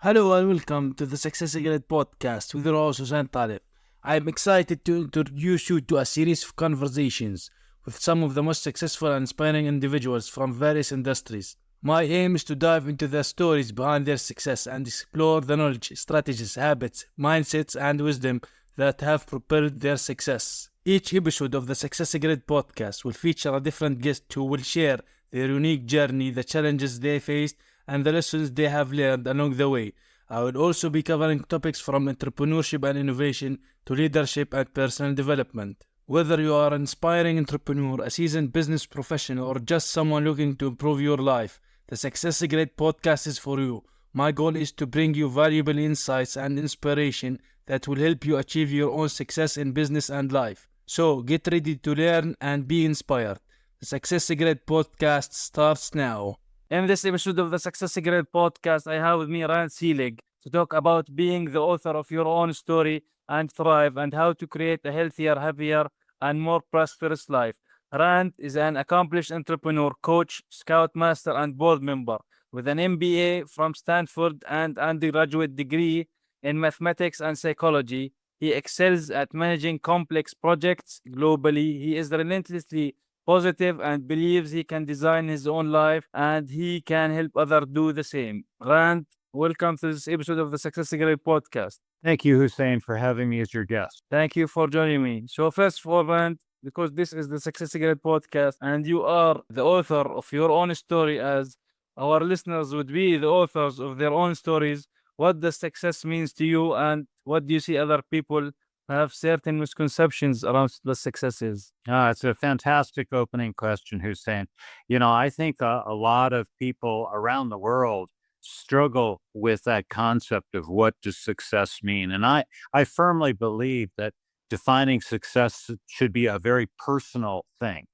Hello and welcome to the Success Secret podcast with your host Hussein Talib. I am excited to introduce you to a series of conversations with some of the most successful and inspiring individuals from various industries. My aim is to dive into the stories behind their success and explore the knowledge, strategies, habits, mindsets, and wisdom that have propelled their success. Each episode of the Success Secret podcast will feature a different guest who will share their unique journey, the challenges they faced, and the lessons they have learned along the way. I will also be covering topics from entrepreneurship and innovation to leadership and personal development. Whether you are an inspiring entrepreneur, a seasoned business professional, or just someone looking to improve your life, the Success Secret podcast is for you. My goal is to bring you valuable insights and inspiration that will help you achieve your own success in business and life. So get ready to learn and be inspired. The Success Secret podcast starts now. In this episode of the Success Secret podcast, I have with me Ryan Selig to talk about being the author of your own story and thrive and how to create a healthier, happier, and more prosperous life. Rand is an accomplished entrepreneur, coach, scoutmaster, and board member with an MBA from Stanford and undergraduate degree in mathematics and psychology. He excels at managing complex projects globally. He is relentlessly positive and believes he can design his own life and he can help others do the same. Rand, welcome to this episode of the Success Secret podcast. Thank you, Hussein, for having me as your guest. Thank you for joining me. So first of all, Rand, because this is the Success Secret podcast and you are the author of your own story, as our listeners would be the authors of their own stories, what does success means to you and what do you see other people have certain misconceptions around the successes? It's a fantastic opening question, Hussein. I think a lot of people around the world struggle with that concept of what does success mean. And I firmly believe that defining success should be a very personal thing.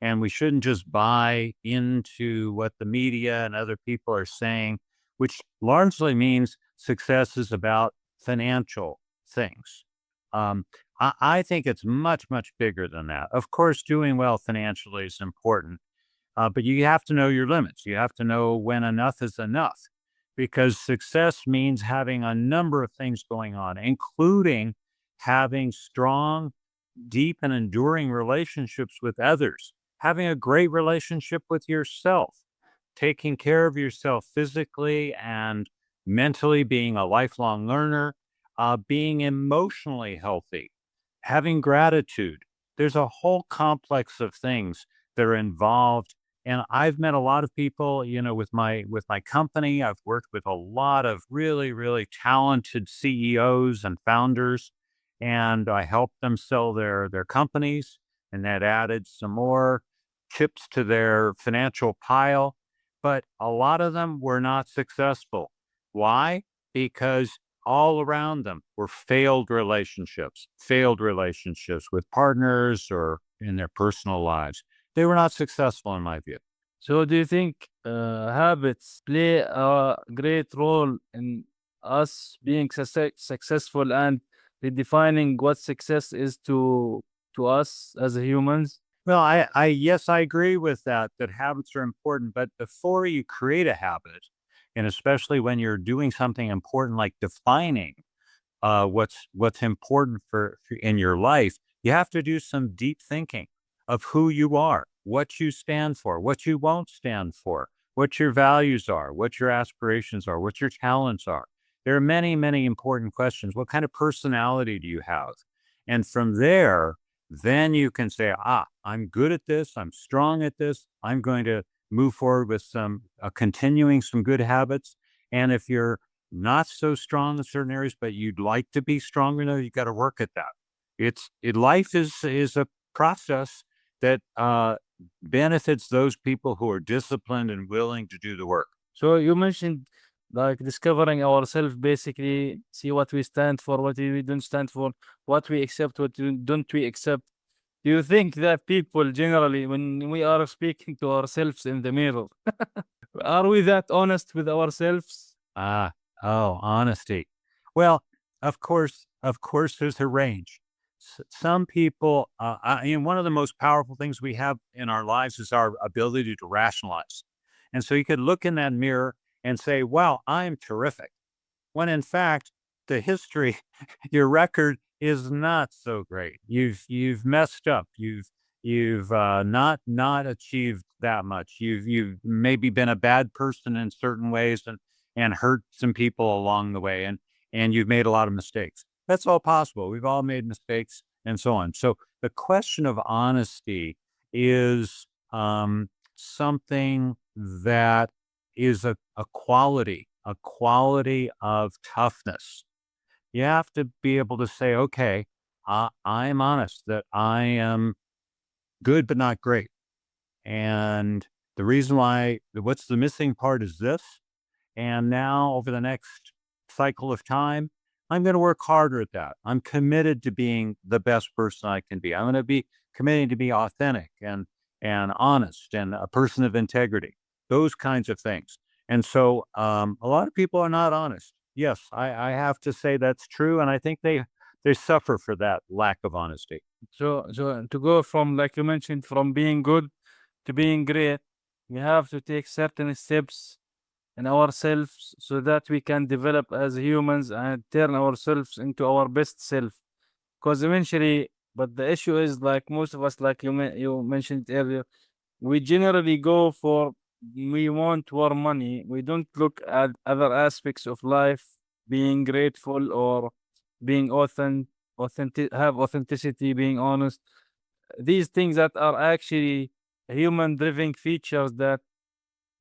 And we shouldn't just buy into what the media and other people are saying, which largely means success is about financial things. I think it's much, much bigger than that. Of course, doing well financially is important, but you have to know your limits. You have to know when enough is enough, because success means having a number of things going on, including having strong, deep, and enduring relationships with others, having a great relationship with yourself, taking care of yourself physically and mentally, being a lifelong learner, being emotionally healthy, having gratitude. There's a whole complex of things that are involved. And I've met a lot of people, with my company. I've worked with a lot of really, really talented CEOs and founders, and I helped them sell their companies, and that added some more chips to their financial pile. But a lot of them were not successful. Why? Because all around them were failed relationships with partners or in their personal lives. They were not successful in my view. So do you think habits play a great role in us being successful and redefining what success is to us as humans? Well, yes, I agree with that habits are important, but before you create a habit, and especially when you're doing something important like defining what's important for in your life, you have to do some deep thinking of who you are, what you stand for, what you won't stand for, what your values are, what your aspirations are, what your talents are. There are many, many important questions. What kind of personality do you have? And from there, then you can say, I'm good at this. I'm strong at this. I'm going to move forward with continuing some good habits. And if you're not so strong in certain areas, but you'd like to be stronger, you got to work at that. Life is a process that benefits those people who are disciplined and willing to do the work. So you mentioned like discovering ourselves, basically see what we stand for, what we don't stand for, what we accept, what don't we accept. Do you think that people generally, when we are speaking to ourselves in the mirror, are we that honest with ourselves? Honesty. Well, of course, there's a range. Some people, one of the most powerful things we have in our lives is our ability to rationalize. And so you could look in that mirror and say, wow, I'm terrific. when in fact the history, your record is not so great. You've messed up. You've not achieved that much. You've maybe been a bad person in certain ways and hurt some people along the way, and you've made a lot of mistakes. That's all possible. We've all made mistakes and so on. So the question of honesty is something that is a quality of toughness. You have to be able to say, okay, I'm honest that I am good, but not great. And the reason why, what's the missing part is this. And now, over the next cycle of time, I'm going to work harder at that. I'm committed to being the best person I can be. I'm going to be committed to be authentic and honest and a person of integrity. Those kinds of things. And so, a lot of people are not honest. Yes, I have to say that's true, and I think they suffer for that lack of honesty. So to go from, like you mentioned, from being good to being great, we have to take certain steps in ourselves so that we can develop as humans and turn ourselves into our best self. Because eventually, but the issue is, like most of us, like you mentioned earlier, we generally go for, we want more money. We don't look at other aspects of life, being grateful or being have authenticity, being honest. These things that are actually human driven features that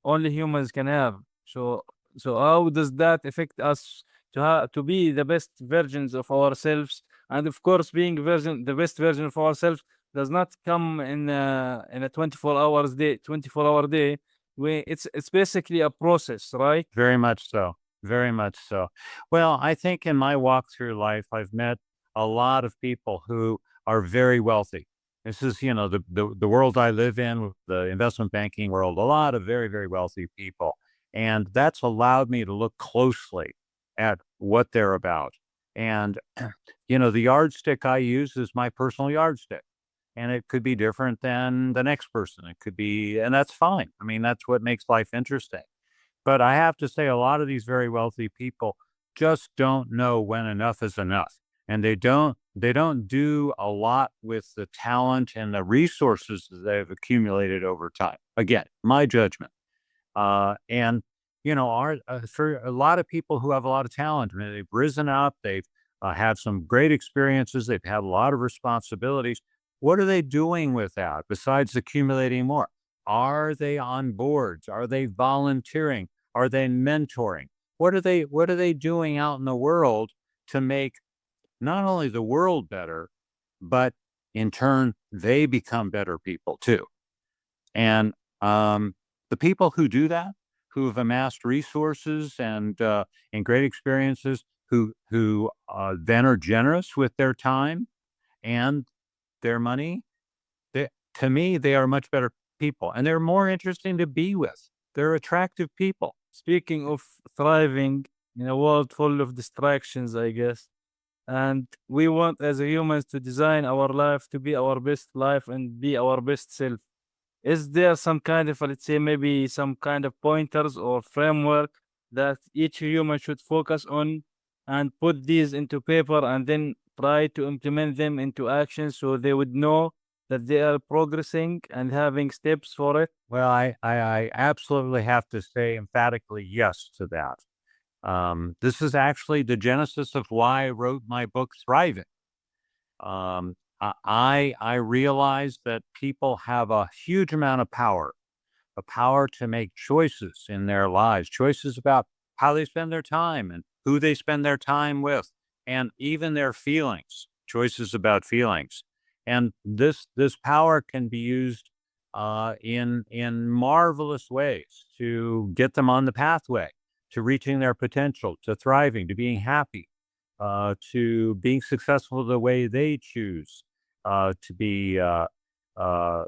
only humans can have. So how does that affect us to be the best versions of ourselves? And of course, being the best version of ourselves does not come in a 24 hour day. It's basically a process, right? Very much so. Very much so. Well, I think in my walk through life, I've met a lot of people who are very wealthy. This is, the world I live in, the investment banking world, a lot of very, very wealthy people. And that's allowed me to look closely at what they're about. And, the yardstick I use is my personal yardstick. And it could be different than the next person. It could be, and that's fine. I mean, that's what makes life interesting. But I have to say a lot of these very wealthy people just don't know when enough is enough. And they don't do a lot with the talent and the resources that they've accumulated over time. Again, my judgment. And for a lot of people who have a lot of talent, I mean, they've risen up, they've had some great experiences, they've had a lot of responsibilities. What are they doing with that besides accumulating more? Are they on boards? Are they volunteering? Are they mentoring? What are they doing out in the world to make not only the world better, but in turn they become better people too? And the people who do that, who have amassed resources and great experiences, who then are generous with their time and their money, to me, they are much better people, and they're more interesting to be with. They're attractive people. Speaking of thriving in a world full of distractions, I guess, and we want as humans to design our life to be our best life and be our best self. Is there some kind of, let's say, maybe some kind of pointers or framework that each human should focus on and put these into paper and then try to implement them into action so they would know that they are progressing and having steps for it? Well, I absolutely have to say emphatically yes to that. This is actually the genesis of why I wrote my book, Thriving. I realize that people have a huge amount of power, a power to make choices in their lives, choices about how they spend their time and who they spend their time with, and even their feelings, choices about feelings. And this power can be used in marvelous ways to get them on the pathway to reaching their potential, to thriving, to being happy, to being successful the way they choose to be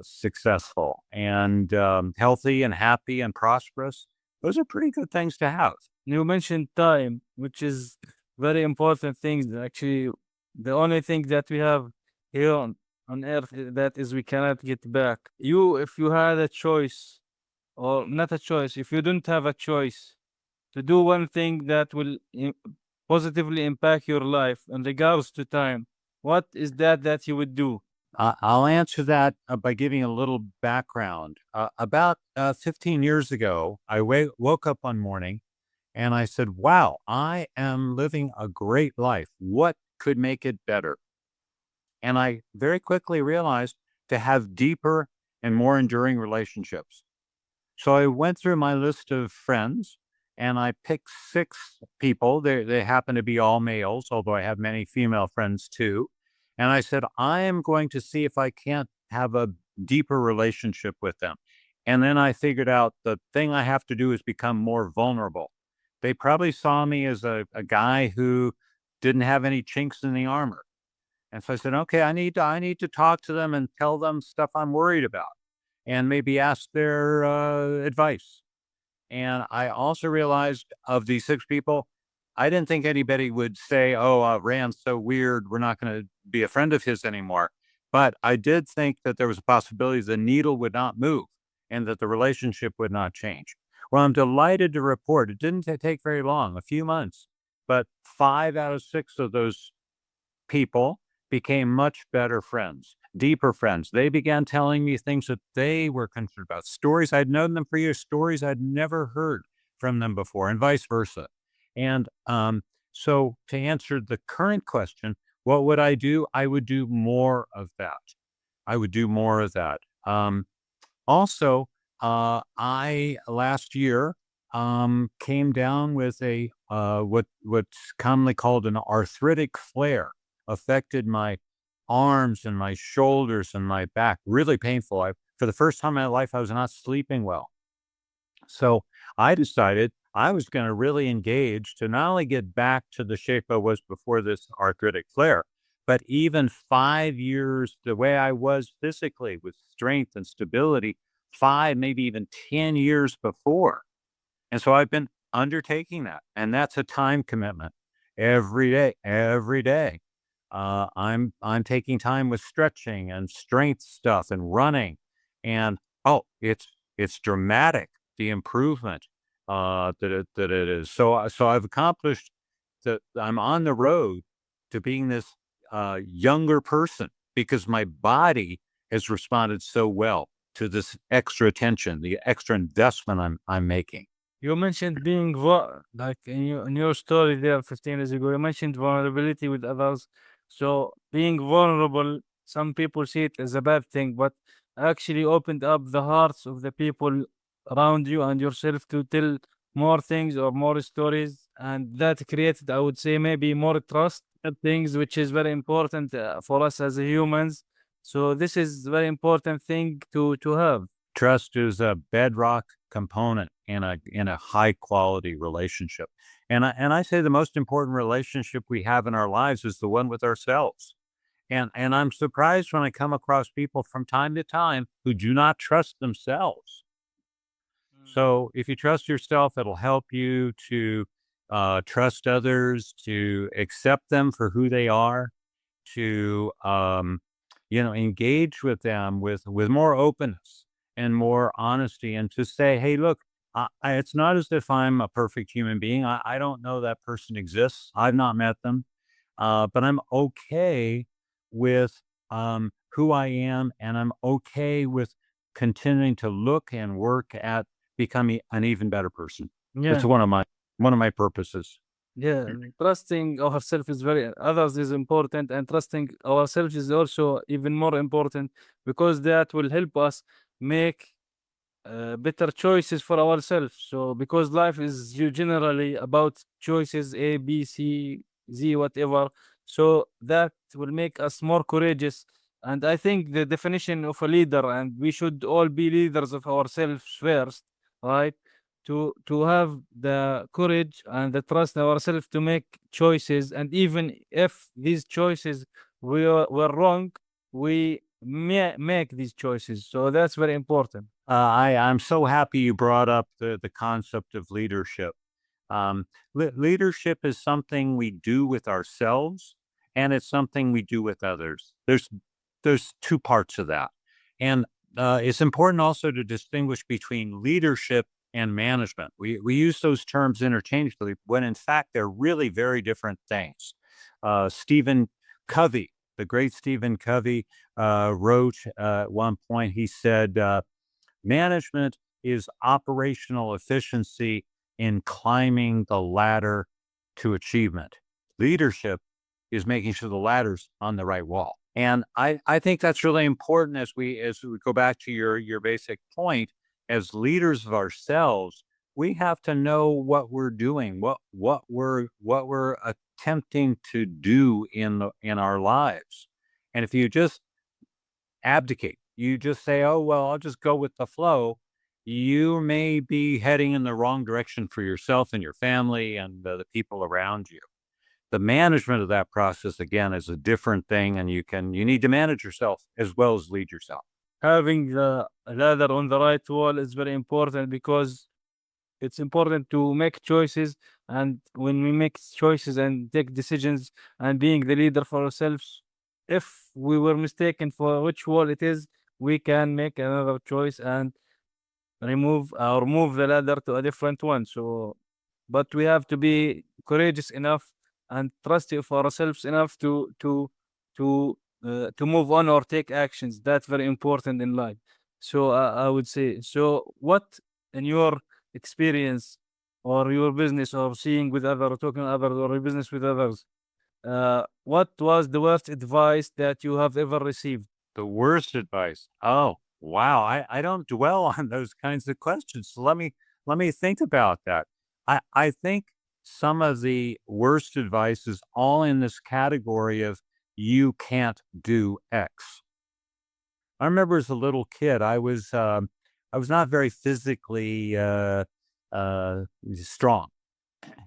successful and healthy and happy and prosperous. Those are pretty good things to have. You mentioned time, which is very important thing. Actually, the only thing that we have here on earth that is we cannot get back. If you had a choice, or not a choice, if you don't have a choice, to do one thing that will positively impact your life in regards to time, what is that you would do? I'll answer that by giving a little background. About 15 years ago, I woke up one morning and I said, wow, I am living a great life. What could make it better? And I very quickly realized to have deeper and more enduring relationships. So I went through my list of friends and I picked 6 people. They happen to be all males, although I have many female friends too. And I said, I am going to see if I can't have a deeper relationship with them. And then I figured out the thing I have to do is become more vulnerable. They probably saw me as a guy who didn't have any chinks in the armor. And so I said, okay, I need to talk to them and tell them stuff I'm worried about and maybe ask their advice. And I also realized of these 6 people, I didn't think anybody would say, oh, Rand's so weird. We're not going to be a friend of his anymore. But I did think that there was a possibility the needle would not move and that the relationship would not change. Well, I'm delighted to report it didn't take very long, a few months, but 5 out of 6 of those people became much better friends, deeper friends. They began telling me things that they were concerned about, stories I'd known them for years, stories I'd never heard from them before, and vice versa. And so, to answer the current question, what would I do? I would do more of that. I would do more of that. Also, I last year came down with a what's commonly called an arthritic flare, affected my arms and my shoulders and my back, really painful. For the first time in my life, I was not sleeping well. So I decided I was going to really engage to not only get back to the shape I was before this arthritic flare, but even 5 years the way I was physically with strength and stability, 5, maybe even 10 years before. And so I've been undertaking that. And that's a time commitment every day, every day. I'm taking time with stretching and strength stuff and running. And oh, it's dramatic, the improvement that it is. So I've accomplished that. I'm on the road to being this younger person because my body has responded so well to this extra attention, the extra investment I'm making. You mentioned being like in your story there 15 years ago, you mentioned vulnerability with others. So being vulnerable, some people see it as a bad thing, but actually opened up the hearts of the people around you and yourself to tell more things or more stories, and that created, I would say, maybe more trust and things, which is very important for us as humans. So this is very important thing to have. Trust is a bedrock component in a high quality relationship. And I say the most important relationship we have in our lives is the one with ourselves. And I'm surprised when I come across people from time to time who do not trust themselves. So if you trust yourself, it'll help you to trust others, to accept them for who they are, to engage with them with more openness and more honesty, and to say, hey, look, it's not as if I'm a perfect human being. I don't know that person exists. I've not met them, but I'm okay with who I am, and I'm okay with continuing to look and work at becoming an even better person. It's Yeah. one of my purposes. Yeah, trusting ourselves is very others is important, and trusting ourselves is also even more important because that will help us make better choices for ourselves. So because life is generally about choices A, B, C, Z, whatever. So that will make us more courageous. And I think the definition of a leader, and we should all be leaders of ourselves first, right? To have the courage and the trust in ourselves to make choices, and even if these choices were wrong, we make these choices. So that's very important. I'm so happy you brought up the concept of leadership. Leadership is something we do with ourselves, and it's something we do with others. There's 2 parts of that, and it's important also to distinguish between leadership and management. We use those terms interchangeably when in fact they're really very different things. Stephen Covey, the great Stephen Covey, wrote at one point, he said, management is operational efficiency in climbing the ladder to achievement. Leadership is making sure the ladder's on the right wall. And I think that's really important as we go back to your basic point. As leaders of ourselves, we have to know what we're doing, what we're attempting to do in our lives. And if you just abdicate, you just say, oh well, I'll just go with the flow, you may be heading in the wrong direction for yourself and your family and the people around you. The management of that process, again, is a different thing, and you need to manage yourself as well as lead yourself. Having the ladder on the right wall is very important because it's important to make choices. And when we make choices and take decisions and being the leader for ourselves, if we were mistaken for which wall it is, we can make another choice and remove or move the ladder to a different one. So, but we have to be courageous enough and trusty for ourselves enough to move on or take actions. That's very important in life. So I would say. So, what in your experience or your business or seeing with others, or talking to others, or your business with others, what was the worst advice that you have ever received? The worst advice. Oh, wow. I don't dwell on those kinds of questions. So let me think about that. I think some of the worst advice is all in this category of you can't do X. I remember as a little kid, I was not very physically strong.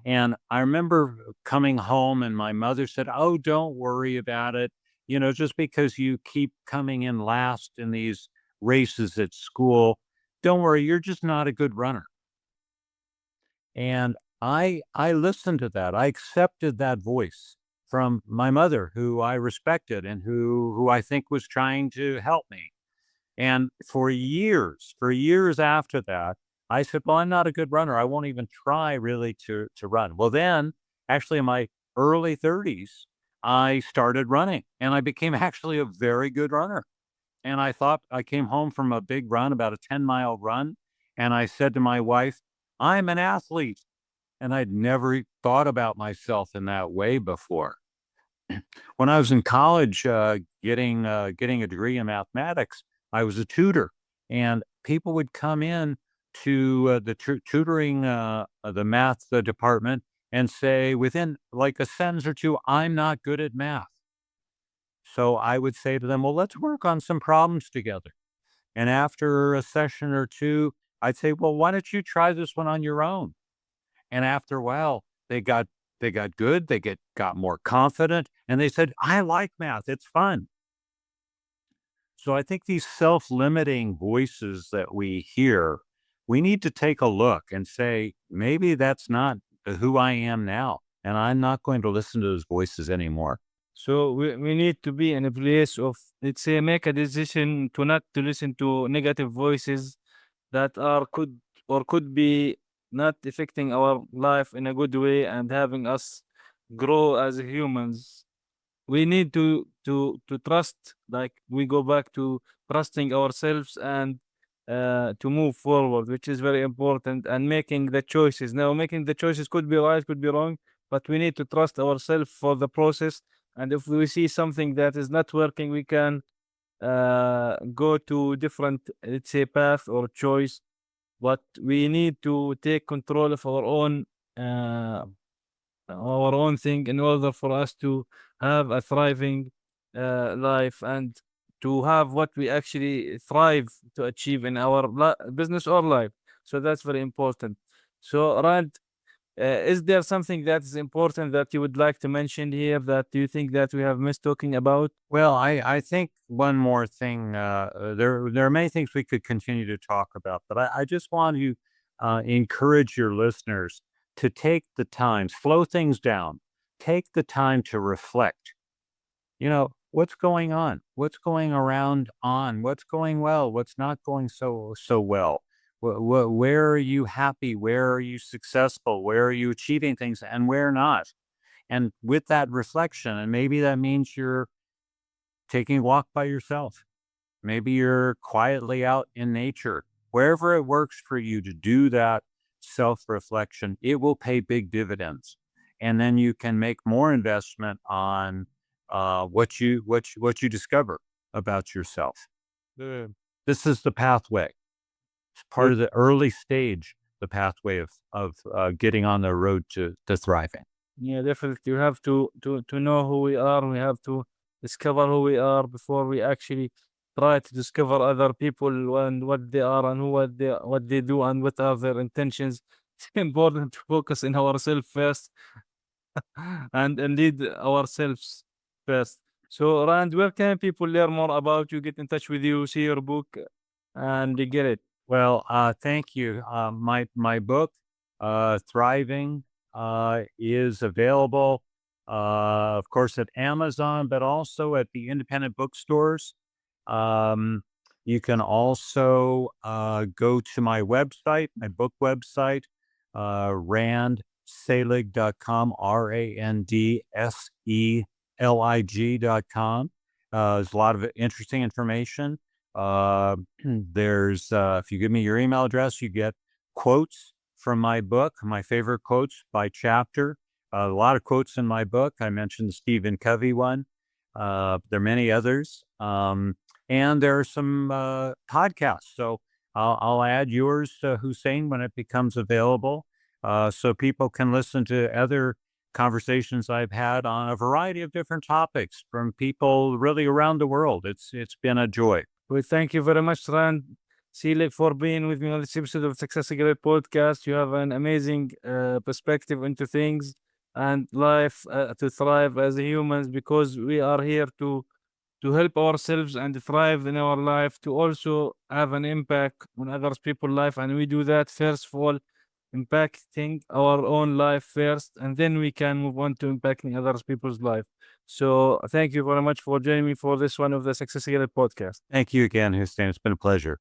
And I remember coming home and my mother said, oh, don't worry about it. Just because you keep coming in last in these races at school, don't worry, you're just not a good runner. And I listened to that. I accepted that voice from my mother, who I respected and who I think was trying to help me. And for years after that, I said, well, I'm not a good runner. I won't even try really to run. Well, then, actually, in my early 30s, I started running and I became actually a very good runner. And I came home from a big run, about a 10-mile run. And I said to my wife, I'm an athlete. And I'd never thought about myself in that way before. When I was in college, getting a degree in mathematics, I was a tutor, and people would come in to the tutoring the math department and say within like a sentence or two, "I'm not good at math." So I would say to them, "Well, let's work on some problems together." And after a session or two, I'd say, "Well, why don't you try this one on your own?" And after a while, they got good, got more confident, and they said, "I like math, it's fun." So I think these self-limiting voices that we hear, we need to take a look and say, maybe that's not who I am now, and I'm not going to listen to those voices anymore. So we need to be in a place of, let's say, make a decision to not to listen to negative voices that are could be not affecting our life in a good way and having us grow as humans. We need to trust, like we go back to trusting ourselves and to move forward, which is very important, and making the choices. Now, making the choices could be right, could be wrong, but we need to trust ourselves for the process. And if we see something that is not working, we can go to different, let's say, path or choice. But we need to take control of uh, our own thing in order for us to have a thriving life and to have what we actually thrive to achieve in our business or life. So that's very important. So, Rand, is there something that is important that you would like to mention here that you think that we have missed talking about? Well, I think one more thing. There are many things we could continue to talk about, but I just want to encourage your listeners to take the time, slow things down, take the time to reflect. What's going on? What's going around on? What's going well? What's not going so well? Where are you happy? Where are you successful? Where are you achieving things and where not? And with that reflection, and maybe that means you're taking a walk by yourself. Maybe you're quietly out in nature. Wherever it works for you to do that self-reflection, it will pay big dividends. And then you can make more investment on what you discover about yourself. Yeah. This is the pathway. It's part of the early stage, the pathway of getting on the road to thriving. Yeah, definitely. We have to know who we are. We have to discover who we are before we actually try to discover other people and what they are and what they do and what are their intentions. It's important to focus in ourselves first and lead ourselves first. So, Rand, where can people learn more about you, get in touch with you, see your book, and get it? Well, thank you. My book, Thriving, is available, of course, at Amazon, but also at the independent bookstores. You can also go to my website, my book website, randselig.com, randselig.com. There's a lot of interesting information. There's if you give me your email address, you get quotes from my book, my favorite quotes by chapter. A lot of quotes in my book. I mentioned the Stephen Covey one. There are many others. And there are some podcasts. So I'll add yours, Hussein, when it becomes available, so people can listen to other conversations I've had on a variety of different topics from people really around the world. It's been a joy. Well, thank you very much, Rand Selig, for being with me on this episode of Success Great Podcast. You have an amazing perspective into things and life to thrive as humans, because we are here to help ourselves and thrive in our life, to also have an impact on others people's life. And we do that, first of all, impacting our own life first, and then we can move on to impacting others people's life. So thank you very much for joining me for this one of the Success Great Podcast. Thank you again, Hussein. It's been a pleasure.